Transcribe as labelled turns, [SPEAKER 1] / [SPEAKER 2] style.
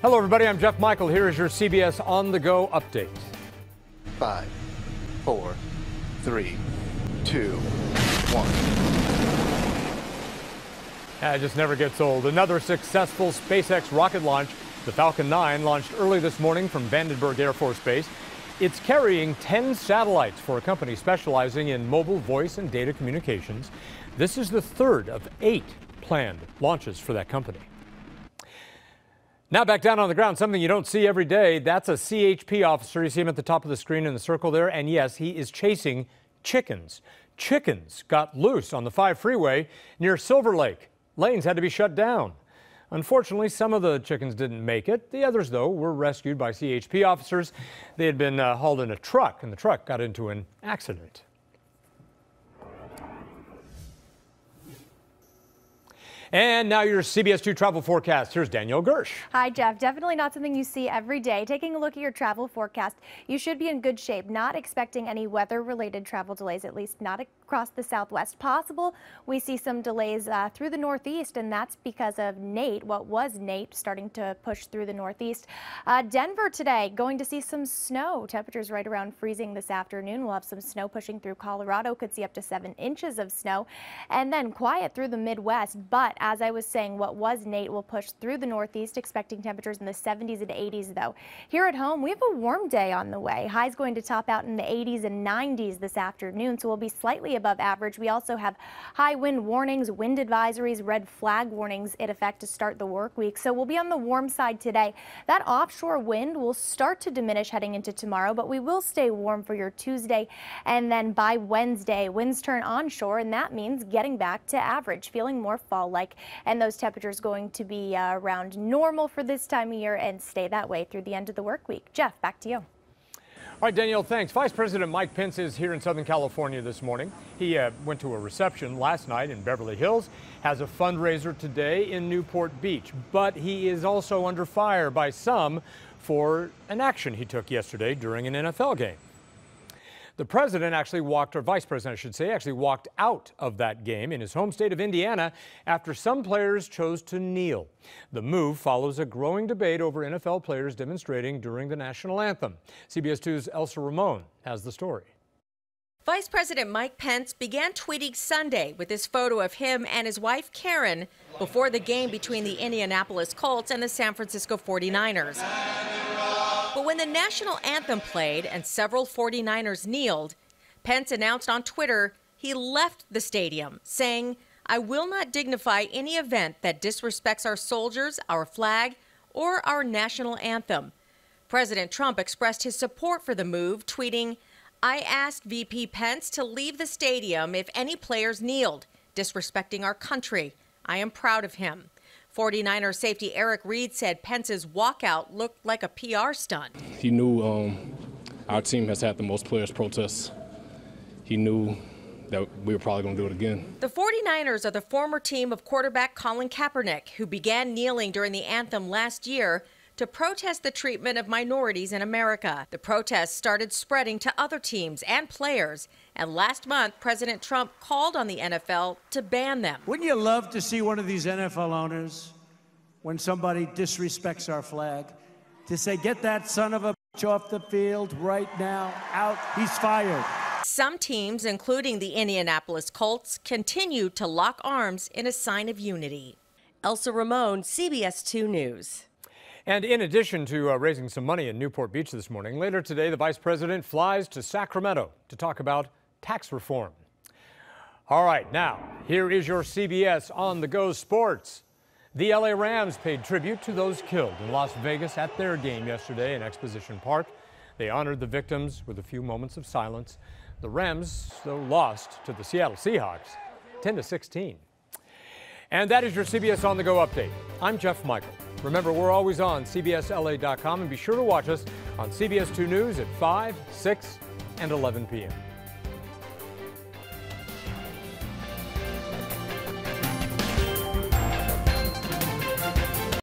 [SPEAKER 1] Hello, everybody. I'm Jeff Michael. Here is your CBS On The Go update.
[SPEAKER 2] 5, 4, 3, 2, 1.
[SPEAKER 1] It just never gets old. Another successful SpaceX rocket launch. The Falcon 9 launched early this morning from Vandenberg Air Force Base. It's carrying 10 satellites for a company specializing in mobile voice and data communications. This is the third of 8 planned launches for that company. Now back down on the ground, something you don't see every day. That's a CHP officer. You see him at the top of the screen in the circle there. And yes, he is chasing chickens. Chickens got loose on the 5 freeway near Silver Lake. Lanes had to be shut down. Unfortunately, some of the chickens didn't make it. The others, though, were rescued by CHP officers. They had been hauled in a truck, and the truck got into an accident. And now your CBS 2 travel forecast. Here's Danielle Gersh.
[SPEAKER 3] Hi, Jeff. Definitely not something you see every day. Taking a look at your travel forecast, you should be in good shape. Not expecting any weather-related travel delays, at least not across the Southwest. Possible we see some delays through the Northeast, and that's because of Nate, what was Nate, starting to push through the Northeast. Denver today, going to see some snow. Temperatures right around freezing this afternoon. We'll have some snow pushing through Colorado. Could see up to 7 inches of snow. And then quiet through the Midwest, but as I was saying, what was Nate will push through the Northeast, expecting temperatures in the 70s and 80s, though. Here at home, we have a warm day on the way. Highs going to top out in the 80s and 90s this afternoon, so we'll be slightly above average. We also have high wind warnings, wind advisories, red flag warnings in effect to start the work week, so we'll be on the warm side today. That offshore wind will start to diminish heading into tomorrow, but we will stay warm for your Tuesday, and then by Wednesday, winds turn onshore, and that means getting back to average, feeling more fall-like. And those temperatures going to be around normal for this time of year and stay that way through the end of the work week. Jeff, back to you.
[SPEAKER 1] All right, Danielle, thanks. Vice President Mike Pence is here in Southern California this morning. He went to a reception last night in Beverly Hills, has a fundraiser today in Newport Beach, but he is also under fire by some for an action he took yesterday during an NFL game. The president actually walked, or vice president, I should say, actually walked out of that game in his home state of Indiana after some players chose to kneel. The move follows a growing debate over NFL players demonstrating during the national anthem. CBS 2's Elsa Ramon has the story.
[SPEAKER 4] Vice President Mike Pence began tweeting Sunday with this photo of him and his wife Karen before the game between the Indianapolis Colts and the San Francisco 49ers. But when the national anthem played and several 49ers kneeled, Pence announced on Twitter he left the stadium, saying, "I will not dignify any event that disrespects our soldiers, our flag, or our national anthem." President Trump expressed his support for the move, tweeting, "I asked VP Pence to leave the stadium if any players kneeled, disrespecting our country. I am proud of him." 49er safety Eric Reed said Pence's walkout looked like a PR stunt.
[SPEAKER 5] He knew our team has had the most players protest. He knew that we were probably going to do it again.
[SPEAKER 4] The 49ers are the former team of quarterback Colin Kaepernick, who began kneeling during the anthem last year to protest the treatment of minorities in America. The protests started spreading to other teams and players, and last month, President Trump called on the NFL to ban them.
[SPEAKER 6] Wouldn't you love to see one of these NFL owners, when somebody disrespects our flag, to say, "Get that son of a bitch off the field right now, out, he's fired"?
[SPEAKER 4] Some teams, including the Indianapolis Colts, continue to lock arms in a sign of unity. Elsa Ramon, CBS 2 News.
[SPEAKER 1] And in addition to raising some money in Newport Beach this morning, later today the vice president flies to Sacramento to talk about tax reform. All right, now here is your CBS On The Go sports. The LA Rams paid tribute to those killed in Las Vegas at their game yesterday in Exposition Park. They honored the victims with a few moments of silence. The Rams, though, lost to the Seattle Seahawks 10-16. And that is your CBS On The Go update. I'm Jeff Michael. Remember, we're always on CBSLA.com, and be sure to watch us on CBS 2 News at 5, 6, and 11 p.m.